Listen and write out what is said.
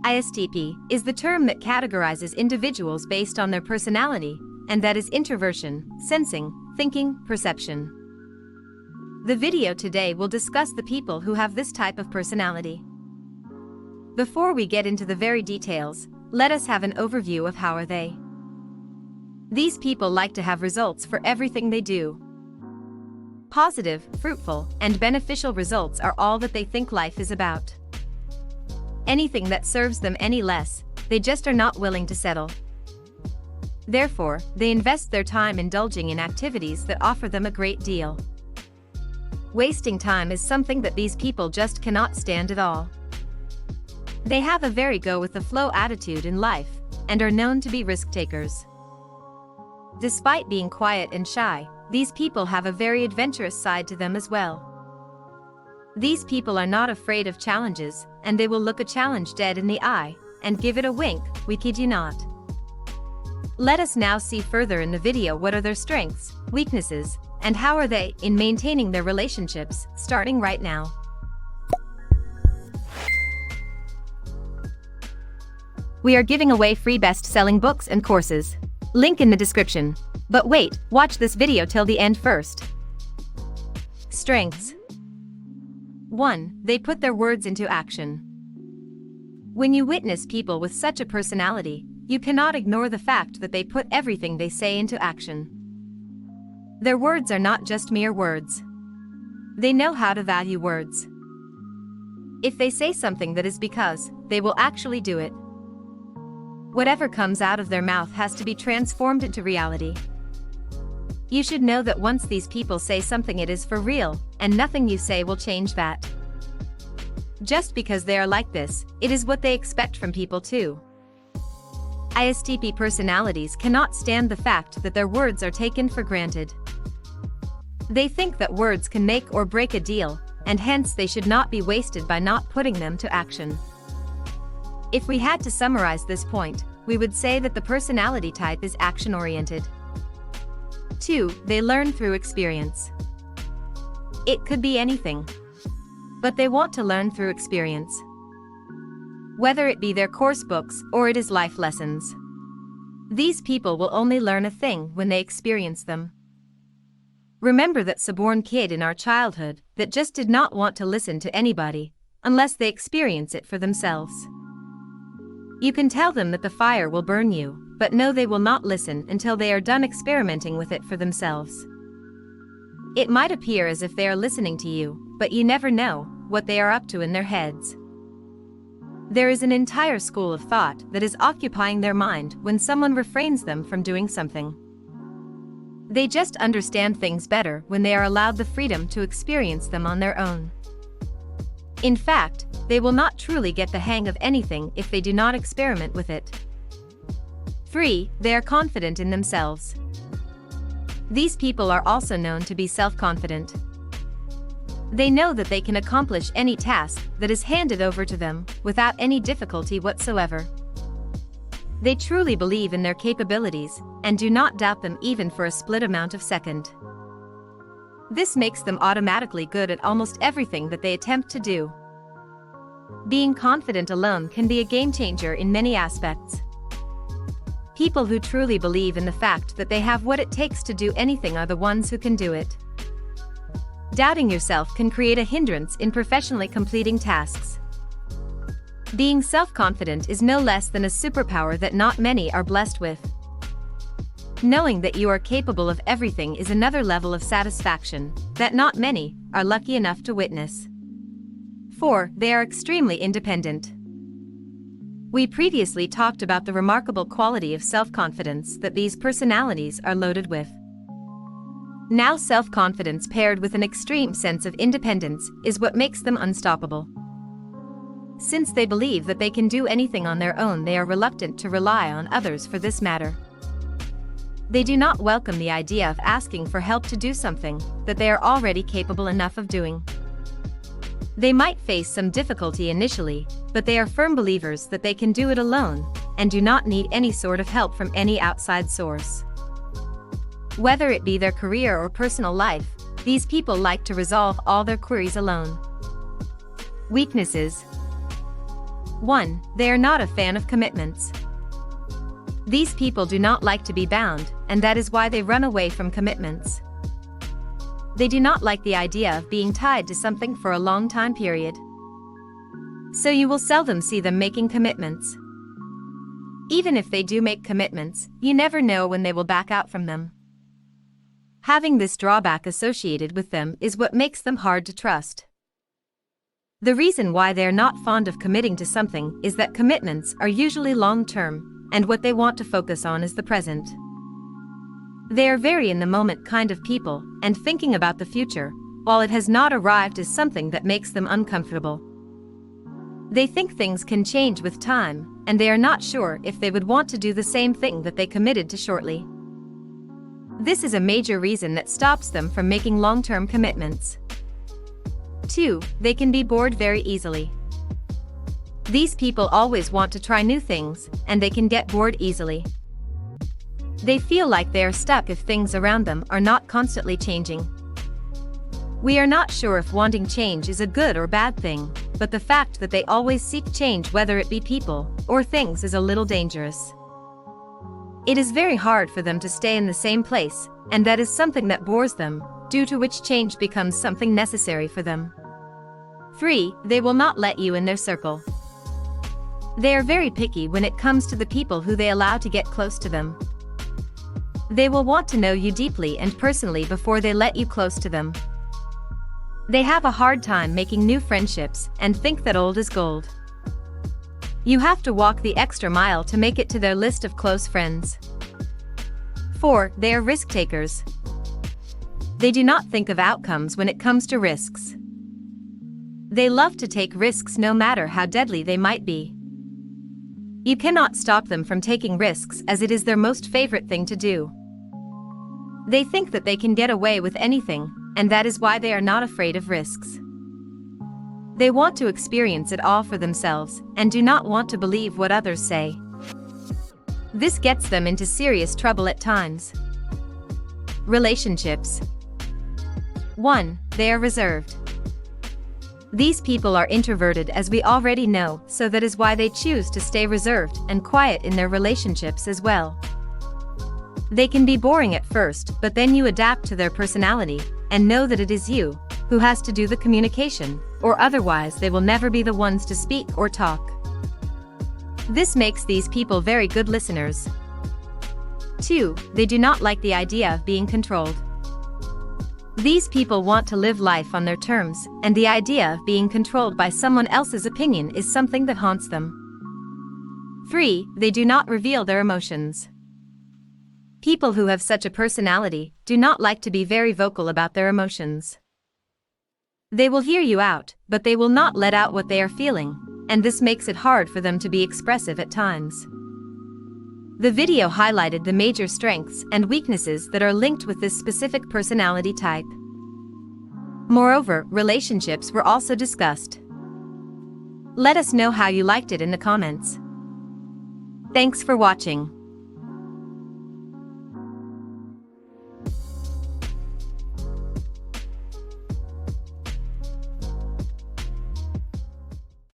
ISTP is the term that categorizes individuals based on their personality, and that is introversion, sensing, thinking, perception. The video today will discuss the people who have this type of personality. Before we get into the very details, let us have an overview of how are they. These people like to have results for everything they do. Positive, fruitful, and beneficial results are all that they think life is about. Anything that serves them any less, they just are not willing to settle. Therefore, they invest their time indulging in activities that offer them a great deal. Wasting time is something that these people just cannot stand at all. They have a very go-with-the-flow attitude in life, and are known to be risk takers. Despite being quiet and shy, these people have a very adventurous side to them as well. These people are not afraid of challenges, and they will look a challenge dead in the eye, and give it a wink, we kid you not. Let us now see further in the video what are their strengths, weaknesses, and how are they in maintaining their relationships, starting right now. We are giving away free best-selling books and courses. Link in the description. But wait, watch this video till the end first. Strengths. 1. They put their words into action. When you witness people with such a personality, you cannot ignore the fact that they put everything they say into action. Their words are not just mere words. They know how to value words. If they say something that is because, they will actually do it. Whatever comes out of their mouth has to be transformed into reality. You should know that once these people say something, it is for real, and nothing you say will change that. Just because they are like this, it is what they expect from people too. ISTP personalities cannot stand the fact that their words are taken for granted. They think that words can make or break a deal, and hence they should not be wasted by not putting them to action. If we had to summarize this point, we would say that the personality type is action-oriented. 2. They learn through experience. It could be anything. But they want to learn through experience. Whether it be their course books or it is life lessons. These people will only learn a thing when they experience them. Remember that suborn kid in our childhood that just did not want to listen to anybody unless they experience it for themselves. You can tell them that the fire will burn you, but no, they will not listen until they are done experimenting with it for themselves. It might appear as if they are listening to you, but you never know what they are up to in their heads. There is an entire school of thought that is occupying their mind when someone refrains them from doing something. They just understand things better when they are allowed the freedom to experience them on their own. In fact, they will not truly get the hang of anything if they do not experiment with it. 3. They are confident in themselves. These people are also known to be self-confident. They know that they can accomplish any task that is handed over to them without any difficulty whatsoever. They truly believe in their capabilities and do not doubt them even for a split amount of second. This makes them automatically good at almost everything that they attempt to do. Being confident alone can be a game changer in many aspects. People who truly believe in the fact that they have what it takes to do anything are the ones who can do it. Doubting yourself can create a hindrance in professionally completing tasks. Being self-confident is no less than a superpower that not many are blessed with. Knowing that you are capable of everything is another level of satisfaction that not many are lucky enough to witness. 4. They are extremely independent. We previously talked about the remarkable quality of self-confidence that these personalities are loaded with. Now self-confidence paired with an extreme sense of independence is what makes them unstoppable. Since they believe that they can do anything on their own, they are reluctant to rely on others for this matter. They do not welcome the idea of asking for help to do something that they are already capable enough of doing. They might face some difficulty initially, but they are firm believers that they can do it alone, and do not need any sort of help from any outside source. Whether it be their career or personal life, these people like to resolve all their queries alone. Weaknesses. 1. They are not a fan of commitments. These people do not like to be bound, and that is why they run away from commitments. They do not like the idea of being tied to something for a long time period. So you will seldom see them making commitments. Even if they do make commitments, you never know when they will back out from them. Having this drawback associated with them is what makes them hard to trust. The reason why they are not fond of committing to something is that commitments are usually long-term, and what they want to focus on is the present. They are very in-the-moment kind of people, and thinking about the future, while it has not arrived, is something that makes them uncomfortable. They think things can change with time, and they are not sure if they would want to do the same thing that they committed to shortly. This is a major reason that stops them from making long-term commitments. 2. They can be bored very easily. These people always want to try new things, and they can get bored easily. They feel like they are stuck if things around them are not constantly changing. We are not sure if wanting change is a good or bad thing, but the fact that they always seek change, whether it be people or things, is a little dangerous. It is very hard for them to stay in the same place, and that is something that bores them, due to which change becomes something necessary for them. 3. They will not let you in their circle. They are very picky when it comes to the people who they allow to get close to them. They will want to know you deeply and personally before they let you close to them. They have a hard time making new friendships and think that old is gold. You have to walk the extra mile to make it to their list of close friends. 4. They are risk takers. They do not think of outcomes when it comes to risks. They love to take risks no matter how deadly they might be. You cannot stop them from taking risks, as it is their most favorite thing to do. They think that they can get away with anything, and that is why they are not afraid of risks. They want to experience it all for themselves, and do not want to believe what others say. This gets them into serious trouble at times. Relationships. 1. They are reserved. These people are introverted, as we already know, so that is why they choose to stay reserved and quiet in their relationships as well. They can be boring at first, but then you adapt to their personality, and know that it is you who has to do the communication, or otherwise they will never be the ones to speak or talk. This makes these people very good listeners. 2. They do not like the idea of being controlled. These people want to live life on their terms, and the idea of being controlled by someone else's opinion is something that haunts them. 3. They do not reveal their emotions. People who have such a personality do not like to be very vocal about their emotions. They will hear you out, but they will not let out what they are feeling, and this makes it hard for them to be expressive at times. The video highlighted the major strengths and weaknesses that are linked with this specific personality type. Moreover, relationships were also discussed. Let us know how you liked it in the comments. Thanks for watching.